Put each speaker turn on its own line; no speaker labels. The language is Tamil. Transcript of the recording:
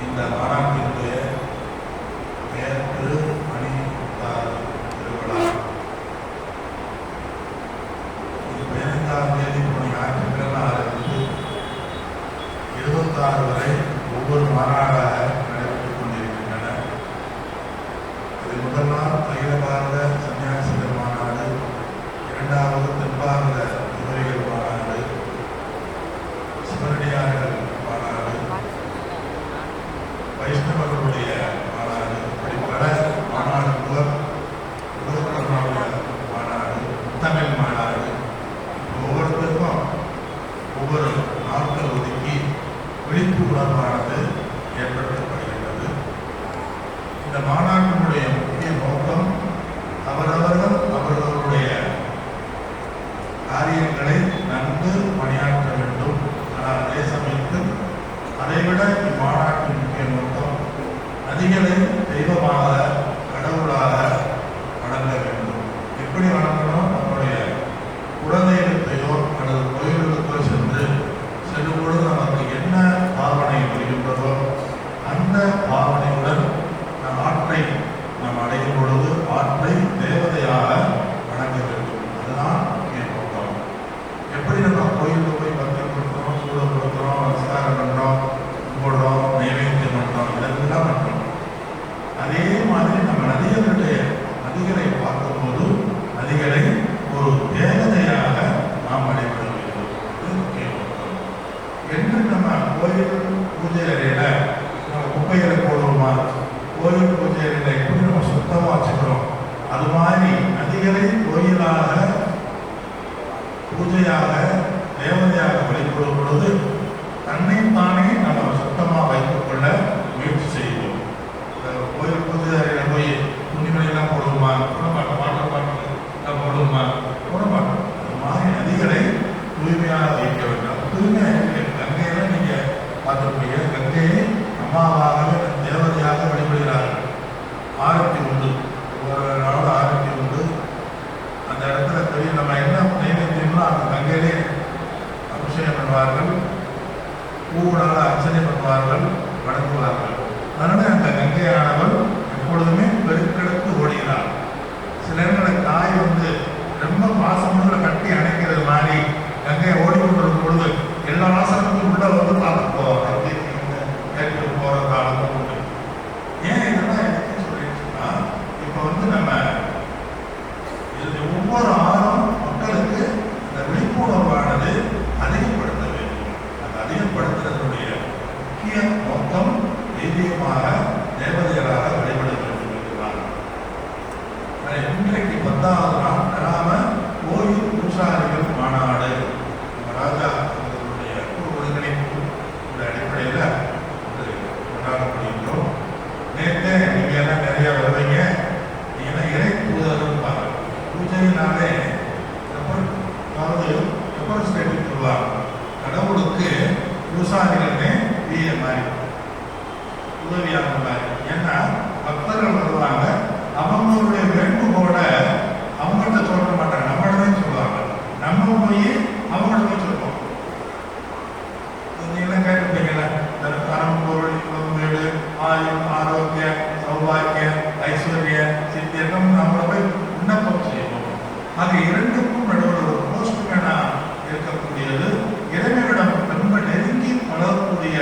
இந்த மாநாட்டினுடைய மேற்கு மணி திருவிழா இது 15ஆம் தேதி ஞாயிற்றுக்கிழமை ஆரம்பித்து 26 வரை ஒவ்வொரு மாநாடாக நடைபெற்றுக் கொண்டிருக்கின்றன. இது முதல் நாள் அகில பாரத சன்னியாசிகள் மாநாடு, இரண்டாவது தென்பாரத விவரிகள் மாநாடு, சிவனடியார்கள் மாநாடு, வைஷ்ணவர்களுடைய மாநாடு, இப்படி பல மாநாடு, மாநாடு, தமிழ் மாநாடு, ஒவ்வொருத்தருக்கும் ஒவ்வொரு நாட்கள் ஒதுக்கி விழிப்புணர்வானது ஏற்படுத்தப்படுகின்றது. இந்த மாநாட்டினுடைய முக்கிய நோக்கம் அவர்களுடைய காரியங்களை நன்கு பணியாற்ற வேண்டும். ஆனால் அதே சமயத்தில் அதைவிட இம்மாநாட்டின் முக்கிய நோக்கம் நதிகளை தெய்வமாக கடவுளாக வணங்க வேண்டும். எப்படி வணங்கணும்? நம்முடைய குலதெய்வத்தையோ அல்லது கோயில்களுக்கோ செல்லும் பொழுது நமக்கு என்ன பாவனை வருகின்றதோ அந்த பாவனையுடன் ஆற்றை நாம் அடையும் பொழுது ஆற்றை தேவதையாக வணங்க வேண்டும். அதுதான் முக்கிய நோக்கம். எப்படி நம்ம கோயிலுக்கு போய் பத்திரம் கொடுக்குறோம், சூழல் கொடுக்குறோம், நமஸ்காரம் பண்ணுறோம், கும்பிடுறோம், நைவேத்தியம் பண்ணுறோம், இதெல்லாம் பண்ணுறோம். அதே மாதிரி நம்ம நதிகளை பார்க்கும்போது நதிகளை ஒரு தேவதையாக நாம் வழிபட வேண்டும். இது முக்கிய நோக்கம். என்று நம்ம கோயில் பூஜை அறையில நம்ம குப்பைகளை போடுவோமா, கோயில் பூஜை அறையில எப்படி நம்ம சுத்தமாக வச்சுக்கிறோம், அது மாதிரி நதிகளை கோயிலாக பூஜையாக தேவதையாக வழிபடும் பொழுது தன்னைத்தானே நம்ம சுத்தமாக வைத்துக் கொள்ள முயற்சி செய்வோம். கோயில் பூஜை அறையில போய் துணிமணிலாம் போடுவோமா, வாட்டர் பாட்டில் போடுவோமா, போட மாட்டோம். அது மாதிரி நதிகளை தூய்மையாக வைக்க வேண்டும். தூய்மையாக கங்கையில நீங்க பார்த்துருப்பீங்க, கங்கையை அம்மாவாகவே தேவதையாக வழிபடுகிறார்கள். ஆரத்தி உண்டு, ஒரு நாள் ஆரத்தி உண்டு. அந்த இடத்துல தெரியும் நம்ம என்ன நைவேத்தியம்னா அந்த கங்கையிலே அபிஷேகம் பண்ணுவார்கள், பூவுடாக அர்ச்சனை பண்ணுவார்கள், வணங்குவார்கள். அதனால அந்த கங்கையானவள் எப்பொழுதுமே பெருக்கெடுத்து ஓடுகிறார். சில நேரங்களில் தாய் ரொம்ப பாசமுள்ள கட்டி அணைக்கிறது மாதிரி கங்கையை ஓடிக்கொண்டிருக்கும் பொழுது எல்லா ஆசனத்துக்கும் உள்ள பார்த்துக்கோ கேட்டு போற காலமும் உண்டு. ஏன் இதெல்லாம் எதுக்கு சொல்லிடுச்சுன்னா, இப்போ நம்ம ஒவ்வொரு ஆளும் மக்களுக்கு இந்த விழிப்புணர்வானது அதிகப்படுத்த வேண்டும். அந்த அதிகப்படுத்துறதுடைய முக்கிய நோக்கம் தெய்வீகமாக தேவதைகளாக வழிபட வேண்டும் என்றுதான். இன்றைக்கு 10வது நாள் கிராம கோயில் பூசாரிகள் மாநாடு ராஜா அவர்களுடைய ஒருங்கிணைப்பு அடிப்படையில் கொண்டாடப்படுகின்றோம். நேற்றே நீங்க எல்லாம் நிறைய வருவீங்க. நீங்க இறை பூஜைகள் பாருங்க. பூஜையினாலே அதாவது ரெப்ரஸன்டேட்டிவ் சொல்லுவாங்க. கடவுளுக்கு பூசாரிகளே வீர மாதிரி உதவியாக மாதிரி. ஏன்னா பக்தர்கள் வருவாங்க, அவங்களுடைய வேண்டுகோளை அவங்கள்ட்ட சொல்ல மாட்டாங்க, நம்மள்தான் சொல்லுவாங்க. நம்ம போய் அவங்கள்ட்ட போய் சொல்லுவோம். நீங்களாம் கேட்டுப்பீங்கள, தரம் பொருள் வீடு ஆயுள் ஆரோக்கிய சௌபாகிய ஐஸ்வர்ய சித்தியகம் நம்மளை போய் விண்ணப்பம் செய்வோம். ஆக இரண்டுக்கும் நடுவில் ஒரு போஸ்ட்மேனா இருக்கக்கூடியது இறைவனிடம் ரொம்ப நெருங்கி பழகக்கூடிய